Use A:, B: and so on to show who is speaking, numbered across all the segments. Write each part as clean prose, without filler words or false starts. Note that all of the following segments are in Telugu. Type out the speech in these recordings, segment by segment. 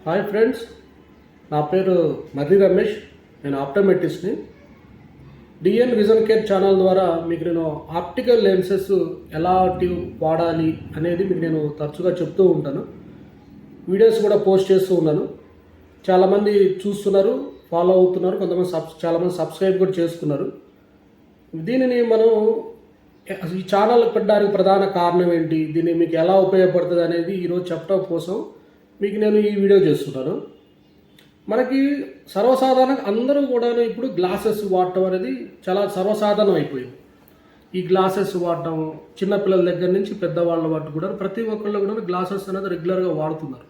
A: హాయ్ ఫ్రెండ్స్, నా పేరు మర్రి రమేష్. నేను ఆప్టోమెట్రిస్ట్ని. డిఎన్ విజన్ కేర్ ఛానల్ ద్వారా మీకు నేను ఆప్టికల్ లెన్సెస్ ఎలా వాడాలి అనేది మీకు నేను తరచుగా చెప్తూ ఉంటాను. వీడియోస్ కూడా పోస్ట్ చేస్తూ ఉన్నాను. చాలామంది చూస్తున్నారు, ఫాలో అవుతున్నారు, కొంతమంది చాలామంది సబ్స్క్రైబ్ కూడా చేసుకున్నారు. దీనిని మనం ఈ ఛానల్ పెట్టడానికి ప్రధాన కారణం ఏంటి, దీన్ని మీకు ఎలా ఉపయోగపడుతుంది అనేది ఈరోజు చెప్పడం కోసం మీకు నేను ఈ వీడియో చేస్తున్నాను. మనకి సర్వసాధారణంగా అందరూ కూడా ఇప్పుడు గ్లాసెస్ వాడటం అనేది చాలా సర్వసాధారణం అయిపోయింది. ఈ గ్లాసెస్ వాడటం చిన్నపిల్లల దగ్గర నుంచి పెద్దవాళ్ళ వాటి కూడా ప్రతి ఒక్కళ్ళు కూడా గ్లాసెస్ అనేది రెగ్యులర్గా వాడుతున్నారు.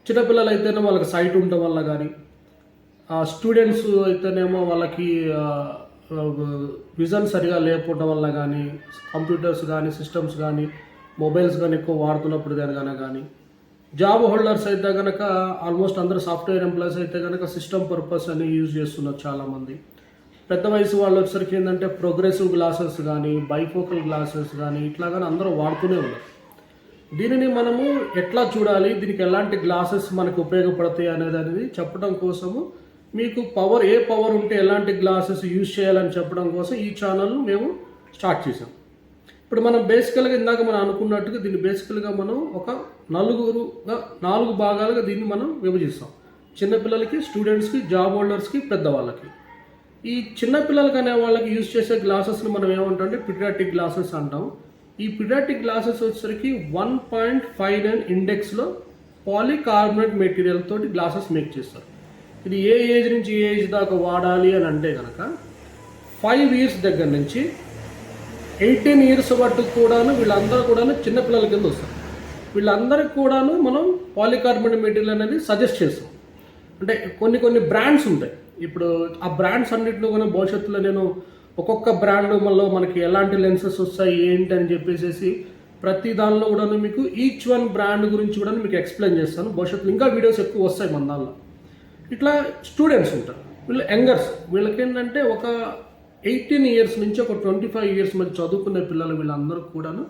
A: చిన్నపిల్లలు అయితేనే వాళ్ళకి సైట్ ఉండటం వల్ల కానీ, స్టూడెంట్స్ అయితేనేమో వాళ్ళకి విజన్ సరిగా లేకపోవడం వల్ల కానీ, కంప్యూటర్స్ కానీ, సిస్టమ్స్ కానీ, మొబైల్స్ కానీ ఎక్కువ వాడుతున్నప్పుడు కానీ, జాబ్ హోల్డర్స్ అయితే కనుక ఆల్మోస్ట్ అందరూ సాఫ్ట్వేర్ ఎంప్లాయీస్ అయితే కనుక సిస్టమ్ పర్పస్ అని యూజ్ చేస్తున్నారు చాలామంది. పెద్ద వయసు వాళ్ళు వచ్చేసరికి ఏంటంటే ప్రోగ్రెసివ్ గ్లాసెస్ కానీ, బైఫోకల్ గ్లాసెస్ కానీ ఇట్లా కానీ అందరూ వాడుతూనే ఉన్నారు. దీనిని మనము ఎట్లా చూడాలి, దీనికి ఎలాంటి గ్లాసెస్ మనకు ఉపయోగపడతాయి అనేది చెప్పడం కోసము మీకు ఏ పవర్ ఉంటే ఎలాంటి గ్లాసెస్ యూజ్ చేయాలని చెప్పడం కోసం ఈ ఛానల్ మేము స్టార్ట్ చేసాం. ఇప్పుడు మనం బేసికల్గా ఇందాక మనం అనుకున్నట్టుగా దీన్ని బేసికల్గా మనం ఒక 4 భాగాలుగా దీన్ని మనం విభజిస్తాం. చిన్నపిల్లలకి, స్టూడెంట్స్కి, జాబ్ హోల్డర్స్కి, పెద్దవాళ్ళకి. ఈ చిన్నపిల్లలకి అనే వాళ్ళకి యూజ్ చేసే గ్లాసెస్ని మనం ఏమంటాం పిడియాట్రిక్ గ్లాసెస్ అంటాం. ఈ పిడియాట్రిక్ గ్లాసెస్ వచ్చేసరికి 1.59 ఇండెక్స్లో పాలికార్బోనేట్ మెటీరియల్ తోటి గ్లాసెస్ మేక్ చేస్తారు. ఇది ఏ ఏజ్ నుంచి ఏ ఏజ్ దాకా వాడాలి అని అంటే కనుక 5 ఇయర్స్ దగ్గర నుంచి 18 ఇయర్స్ వరకు కూడాను వీళ్ళందరూ కూడాను చిన్నపిల్లల కింద వస్తారు. వీళ్ళందరికీ కూడాను మనం పాలికార్బోనేట్ మెటీరియల్ అనేది సజెస్ట్ చేస్తాం. అంటే కొన్ని బ్రాండ్స్ ఉంటాయి. ఇప్పుడు ఆ బ్రాండ్స్ అన్నింటిలో కూడా భవిష్యత్తులో నేను ఒక్కొక్క బ్రాండ్ వల్ల మనకి ఎలాంటి లెన్సెస్ వస్తాయి ఏంటి అని చెప్పేసి ప్రతి దానిలో కూడా మీకు ఈచ్ వన్ బ్రాండ్ గురించి కూడా మీకు ఎక్స్ప్లెయిన్ చేస్తాను. భవిష్యత్తులో ఇంకా వీడియోస్ ఎక్కువ వస్తాయి మన దానిలో. ఇట్లా స్టూడెంట్స్ ఉంటారు, వీళ్ళు యంగర్స్. వీళ్ళకి ఏంటంటే ఒక 18 ఇయర్స్ నుంచి ఒక 25 ఇయర్స్ మధ్య చదువుకునే పిల్లలు వీళ్ళందరూ కూడాను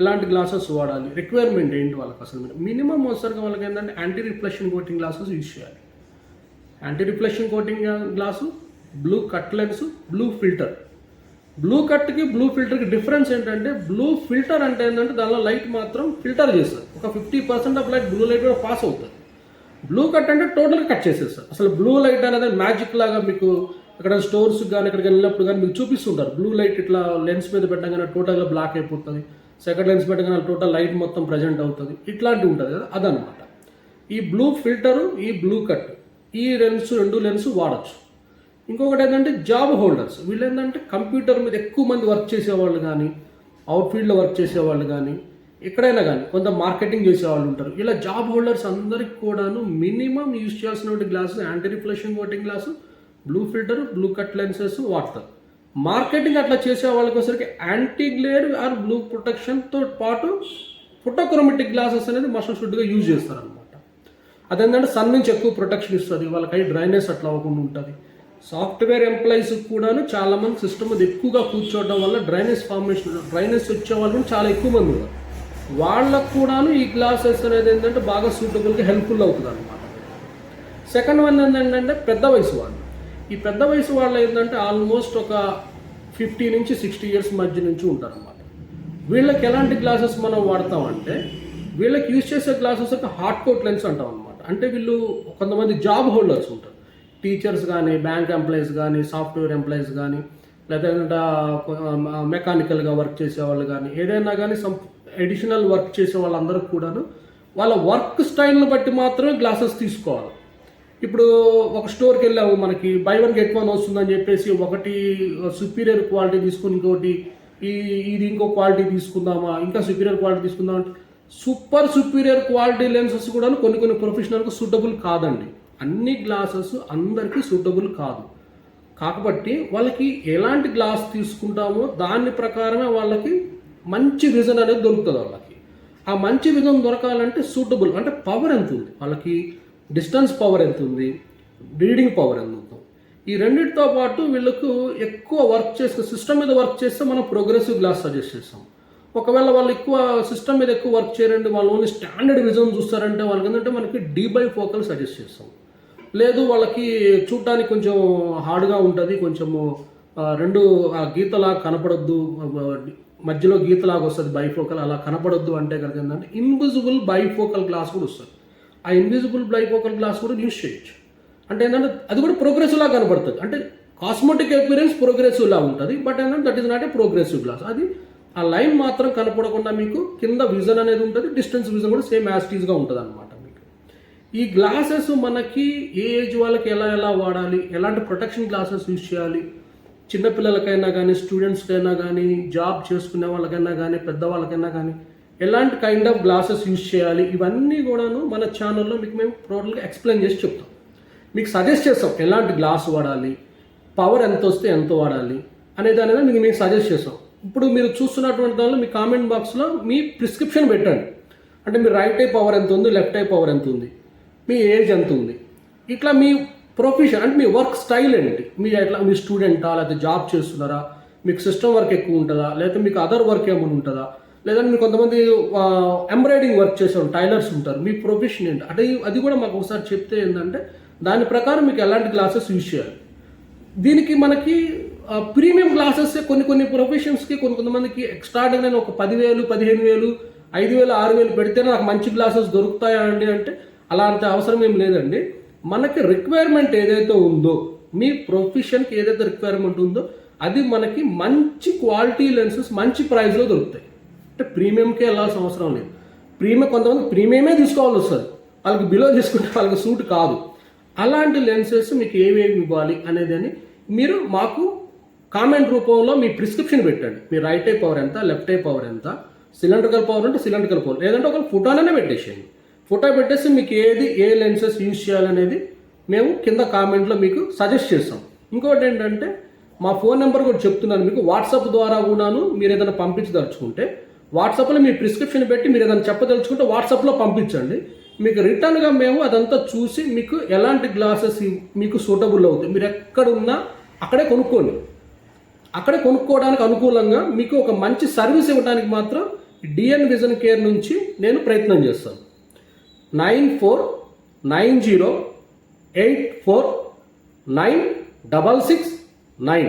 A: ఎలాంటి గ్లాసెస్ వాడాలి, రిక్వైర్మెంట్ ఏంటి వాళ్ళకి అసలు మినిమం వచ్చేసరికి వాళ్ళకి ఏంటంటే anti reflection coating glasses use చేయాలి. Anti reflection coating glass, blue cut lens, blue filter. Blue కట్కి బ్లూ ఫిల్టర్కి డిఫరెన్స్ ఏంటంటే బ్లూ ఫిల్టర్ అంటే ఏంటంటే దానిలో లైట్ మాత్రం ఫిల్టర్ చేస్తారు. ఒక 50% ఆఫ్ లైట్ బ్లూ లైట్ కూడా పాస్ అవుతుంది. బ్లూ కట్ అంటే టోటల్గా కట్ చేసేస్తారు. అసలు బ్లూ లైట్ అనేది మ్యాజిక్ లాగా మీకు అక్కడ స్టోర్స్ కానీ ఎక్కడికి వెళ్ళినప్పుడు కానీ మీకు చూపిస్తుంటారు. బ్లూ లైట్ ఇట్లా లెన్స్ మీద పెట్టగానే టోటల్గా బ్లాక్ అయిపోతుంది, సెకండ్ లెన్స్ పెట్టగానే టోటల్ లైట్ మొత్తం ప్రజెంట్ అవుతుంది, ఇట్లాంటివి ఉంటుంది కదా, అదనమాట. ఈ బ్లూ ఫిల్టరు, ఈ బ్లూ కట్, ఈ రెండు లెన్స్ వాడచ్చు. ఇంకొకటి ఏంటంటే జాబ్ హోల్డర్స్. వీళ్ళు ఏంటంటే కంప్యూటర్ మీద ఎక్కువ మంది వర్క్ చేసేవాళ్ళు కానీ, అవుట్ఫీల్డ్లో వర్క్ చేసేవాళ్ళు కానీ, ఎక్కడైనా కానీ కొంత మార్కెటింగ్ చేసేవాళ్ళు ఉంటారు. ఇలా జాబ్ హోల్డర్స్ అందరికి కూడాను మినిమం యూజ్ చేయాల్సిన glass anti reflection coating glass, blue filter, blue cut lenses వాడతారు. మార్కెటింగ్ అట్లా చేసే వాళ్ళకి వచ్చరికి యాంటీ గ్లేర్ ఆర్ బ్లూ ప్రొటెక్షన్తో పాటు ఫోటోక్రోమెటిక్ గ్లాసెస్ అనేది మస్ట్ షుడ్గా యూజ్ చేస్తారనమాట. అదేంటంటే సన్ నుంచి ఎక్కువ ప్రొటెక్షన్ ఇస్తుంది, వాళ్ళకి డ్రైనెస్ అట్లా అవ్వకుండా ఉంటుంది. సాఫ్ట్వేర్ ఎంప్లాయీస్ కూడాను చాలామంది సిస్టమ్ మీద ఎక్కువగా కూర్చోవడం వల్ల డ్రైనెస్ వచ్చే వాళ్ళు చాలా ఎక్కువ మంది ఉన్నారు. వాళ్ళకు కూడాను ఈ గ్లాసెస్ అనేది ఏంటంటే బాగా సూటబుల్గా హెల్ప్ఫుల్ అవుతుంది అనమాట. సెకండ్ వన్ ఏంటంటే పెద్ద వయసు వాళ్ళు. ఈ పెద్ద వయసు వాళ్ళు ఏంటంటే ఆల్మోస్ట్ ఒక 50 నుంచి 60 ఇయర్స్ మధ్య నుంచి ఉంటారనమాట. వీళ్ళకి ఎలాంటి గ్లాసెస్ మనం వాడతామంటే వీళ్ళకి యూజ్ చేసే గ్లాసెస్ ఒక హార్డ్ కోట్ లెన్స్ అంటాం అనమాట. అంటే వీళ్ళు కొంతమంది జాబ్ హోల్డర్స్ ఉంటారు, టీచర్స్ కానీ, బ్యాంక్ ఎంప్లాయీస్ కానీ, సాఫ్ట్వేర్ ఎంప్లాయీస్ కానీ, లేదంటే మెకానికల్గా వర్క్ చేసేవాళ్ళు కానీ, ఏదైనా కానీ అడిషనల్ వర్క్ చేసే వాళ్ళందరూ కూడాను వాళ్ళ వర్క్ స్టైల్ని బట్టి మాత్రమే గ్లాసెస్ తీసుకోవాలి. ఇప్పుడు ఒక స్టోర్కి వెళ్ళాము, మనకి బై 1 get 1 వస్తుందని చెప్పేసి ఒకటి సుపీరియర్ క్వాలిటీ తీసుకుని ఇంకోటి ఇది ఇంకో క్వాలిటీ తీసుకుందామా, ఇంకా సుపీరియర్ క్వాలిటీ తీసుకుందాం అంటే సూపర్ సుపీరియర్ క్వాలిటీ లెన్సెస్ కూడా కొన్ని ప్రొఫెషనల్కి సూటబుల్ కాదండి. అన్ని గ్లాసెస్ అందరికీ సూటబుల్ కాదు. కాబట్టి వాళ్ళకి ఎలాంటి గ్లాస్ తీసుకుంటామో దాని ప్రకారమే వాళ్ళకి మంచి విజన్ అనేది దొరుకుతుంది. వాళ్ళకి ఆ మంచి విజన్ దొరకాలంటే సూటబుల్ అంటే పవర్ ఎంత ఉంది, వాళ్ళకి డిస్టెన్స్ పవర్ ఎంత ఉంది, రీడింగ్ పవర్ ఎంత ఉంది, ఈ రెండింటితో పాటు వీళ్ళకు ఎక్కువ వర్క్ చేస్తే సిస్టమ్ మీద వర్క్ చేస్తే మనం ప్రోగ్రెసివ్ గ్లాస్ సజెస్ట్ చేస్తాం. ఒకవేళ వాళ్ళు ఎక్కువ సిస్టమ్ మీద ఎక్కువ వర్క్ చేయరండి, వాళ్ళు ఓన్లీ స్టాండర్డ్ విజన్ చూస్తారంటే వాళ్ళకి ఏంటంటే మనకి డీబైఫోకల్ సజెస్ట్ చేస్తాం. లేదు వాళ్ళకి చూడటానికి కొంచెం హార్డ్గా ఉంటుంది, కొంచెము రెండు గీతలాగా కనపడొద్దు, మధ్యలో గీతలాగా వస్తుంది బైఫోకల్, అలా కనపడొద్దు అంటే కనుక ఏంటంటే ఇన్విజిబుల్ బైఫోకల్ గ్లాస్ కూడా వస్తుంది. ఆ ఇన్విజిబుల్ బైఫోకల్ గ్లాస్ కూడా యూజ్ చేయొచ్చు. అంటే ఏంటంటే అది కూడా ప్రోగ్రెసివ్ లాగా కనపడుతుంది. అంటే కాస్మెటిక్ అపిరెన్స్ ప్రోగ్రెసివ్ లాగా ఉంటుంది, బట్ ఏంటంటే that is not a progressive glass. అది ఆ లైన్ మాత్రం కనపడకుండా మీకు కింద విజన్ అనేది ఉంటుంది, డిస్టెన్స్ విజన్ కూడా సేమ్ యాస్టీస్గా ఉంటుంది అనమాట. మీకు ఈ గ్లాసెస్ మనకి ఏ ఏజ్ వాళ్ళకి ఎలా ఎలా వాడాలి, ఎలాంటి ప్రొటెక్షన్ గ్లాసెస్ యూజ్ చేయాలి, చిన్నపిల్లలకైనా కానీ స్టూడెంట్స్కైనా కానీ జాబ్ చేసుకునే వాళ్ళకైనా కానీ పెద్దవాళ్ళకైనా కానీ ఎలాంటి కైండ్ ఆఫ్ గ్లాసెస్ యూజ్ చేయాలి, ఇవన్నీ కూడాను మన ఛానల్లో మీకు మేము టోటల్గా ఎక్స్ప్లెయిన్ చేసి చెప్తాం. మీకు సజెస్ట్ చేస్తాం ఎలాంటి గ్లాస్ వాడాలి, పవర్ ఎంత వస్తే ఎంత వాడాలి అనేది మీకు సజెస్ట్ చేస్తాం. ఇప్పుడు మీరు చూస్తున్నటువంటి దానిలో మీ కామెంట్ బాక్స్లో మీ ప్రిస్క్రిప్షన్ పెట్టండి. అంటే మీ రైట్ ఐ పవర్ ఎంత ఉంది, లెఫ్ట్ ఐ పవర్ ఎంత ఉంది, మీ ఏజ్ ఎంత ఉంది, ఇట్లా మీ ప్రొఫెషన్ అంటే మీ వర్క్ స్టైల్ ఏంటి, మీ ఎట్లా మీ స్టూడెంటా లేకపోతే జాబ్ చేస్తున్నారా, మీకు సిస్టమ్ వర్క్ ఎక్కువ ఉంటుందా, లేకపోతే మీకు అదర్ వర్క్ ఏమైనా ఉంటుందా, లేదంటే మీరు కొంతమంది ఎంబ్రాయిడింగ్ వర్క్ చేసే టైలర్స్ ఉంటారు, మీ ప్రొఫెషన్ ఏంటి అంటే అది కూడా మాకు ఒకసారి చెప్తే ఏంటంటే దాని ప్రకారం మీకు ఎలాంటి గ్లాసెస్ యూజ్ చేయాలి. దీనికి మనకి ప్రీమియం గ్లాసెస్ కొన్ని ప్రొఫెషన్స్కి కొంతమందికి ఎక్స్ట్రాడినరీ ఒక 10,000, 15,000, 5,000, 6,000 పెడితేనే నాకు మంచి గ్లాసెస్ దొరుకుతాయా అండి అంటే అలాంటి అవసరం ఏం లేదండి. మనకి రిక్వైర్మెంట్ ఏదైతే ఉందో, మీ ప్రొఫెషన్కి ఏదైతే రిక్వైర్మెంట్ ఉందో అది మనకి మంచి క్వాలిటీ లెన్సెస్ మంచి ప్రైస్లో దొరుకుతాయి. అంటే ప్రీమియంకే వెళ్ళాల్సిన అవసరం లేదు. కొంతమంది ప్రీమియమే తీసుకోవాల్సి వస్తుంది, వాళ్ళకి బిలో తీసుకుంటే వాళ్ళకి సూట్ కాదు. అలాంటి లెన్సెస్ మీకు ఏమేమి ఇవ్వాలి అనేది అని మీరు మాకు కామెంట్ రూపంలో మీ ప్రిస్క్రిప్షన్ పెట్టండి. మీ రైట్ ఐ పవర్ ఎంత, లెఫ్ట్ ఐ పవర్ ఎంత, సిలిండ్రికల్ పవర్ అంటే సిలిండ్రికల్ పవర్, లేదంటే ఒక ఫోటోనే పెట్టేసేయండి. ఫోటో పెట్టేసి మీకు ఏ లెన్సెస్ యూజ్ చేయాలనేది మేము కింద కామెంట్లో మీకు సజెస్ట్ చేస్తాం. ఇంకోటి ఏంటంటే మా ఫోన్ నెంబర్ కూడా చెప్తున్నాను మీకు, వాట్సాప్ ద్వారా కూడాను మీరు ఏదైనా పంపించదలుచుకుంటే వాట్సాప్లో మీ ప్రిస్క్రిప్షన్ పెట్టి మీరు ఏదైనా చెప్పదలుచుకుంటే వాట్సాప్లో పంపించండి. మీకు రిటర్న్గా మేము అదంతా చూసి మీకు ఎలాంటి గ్లాసెస్ మీకు సూటబుల్ అవుతాయి, మీరు ఎక్కడున్నా అక్కడే కొనుక్కోండి. అక్కడే కొనుక్కోవడానికి అనుకూలంగా మీకు ఒక మంచి సర్వీస్ ఇవ్వడానికి మాత్రం డిఎన్ విజన్ కేర్ నుంచి నేను ప్రయత్నం చేస్తాను. 9490849669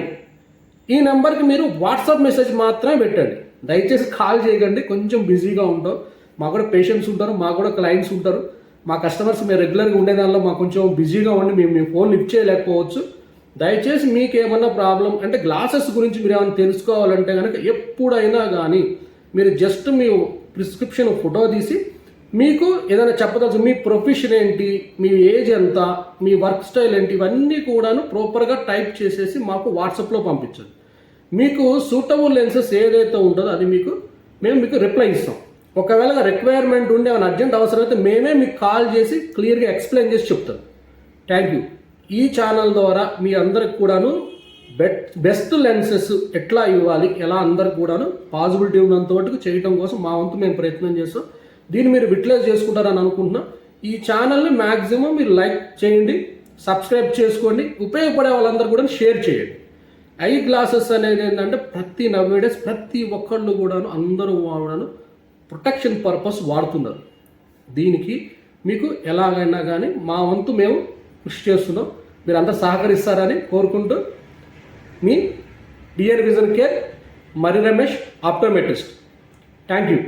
A: ఈ నెంబర్కి మీరు వాట్సాప్ మెసేజ్ మాత్రమే పెట్టండి. దయచేసి కాల్ చేయకండి, కొంచెం బిజీగా ఉంటాం. మాకు కూడా పేషెంట్స్ ఉంటారు, మాకు కూడా క్లయింట్స్ ఉంటారు, మా కస్టమర్స్ మేము రెగ్యులర్గా ఉండేదానిలో మాకు కొంచెం బిజీగా ఉండి మేము మీ ఫోన్ లిఫ్ట్ చేయలేకపోవచ్చు. దయచేసి మీకు ఏమన్నా ప్రాబ్లం అంటే గ్లాసెస్ గురించి మీరు ఏమైనా తెలుసుకోవాలంటే కనుక ఎప్పుడైనా కానీ మీరు జస్ట్ మీ ప్రిస్క్రిప్షన్ ఫోటో తీసి మీకు ఏదైనా చెప్పదలుచు, మీ ప్రొఫెషన్ ఏంటి, మీ ఏజ్ ఎంత, మీ వర్క్ స్టైల్ ఏంటి, ఇవన్నీ కూడాను ప్రాపర్గా టైప్ చేసేసి మాకు వాట్సాప్లో పంపించండి. మీకు సూటబుల్ లెన్సెస్ ఏదైతే ఉంటుందో అది మేము మీకు రిప్లై ఇస్తాం. ఒకవేళ రిక్వైర్మెంట్ ఉండి ఏమైనా అర్జెంట్ అవసరమైతే మేమే మీకు కాల్ చేసి క్లియర్గా ఎక్స్ప్లెయిన్ చేసి చెప్తాం. Thank you. ఈ ఛానల్ ద్వారా మీ అందరికి కూడాను బెస్ట్ లెన్సెస్ ఎట్లా ఇవ్వాలి, ఎలా అందరికి కూడాను పాసిబిలిటీ ఉన్నంత వరకు చేయడం కోసం మా వంతు మేము ప్రయత్నం చేస్తాం. దీన్ని మీరు యూటిలైజ్ చేసుకుంటారని అనుకుంటున్నాం. ఈ ఛానల్ని మ్యాక్సిమం మీరు లైక్ చేయండి, సబ్స్క్రైబ్ చేసుకోండి, ఉపయోగపడే వాళ్ళందరూ కూడా షేర్ చేయండి. ఐ గ్లాసెస్ అనేది ఏంటంటే నవ్వేడేస్ ప్రతి ఒక్కళ్ళు కూడాను అందరూ కూడాను ప్రొటెక్షన్ పర్పస్ వాడుతున్నారు. దీనికి మీకు ఎలాగైనా కానీ మా వంతు మేము కృషి చేస్తున్నాం. మీరు అంతా సహకరిస్తారని కోరుకుంటూ మీ డియర్ విజన్ కేర్ మరి రమేష్ ఆప్టోమెట్రిస్ట్. Thank you.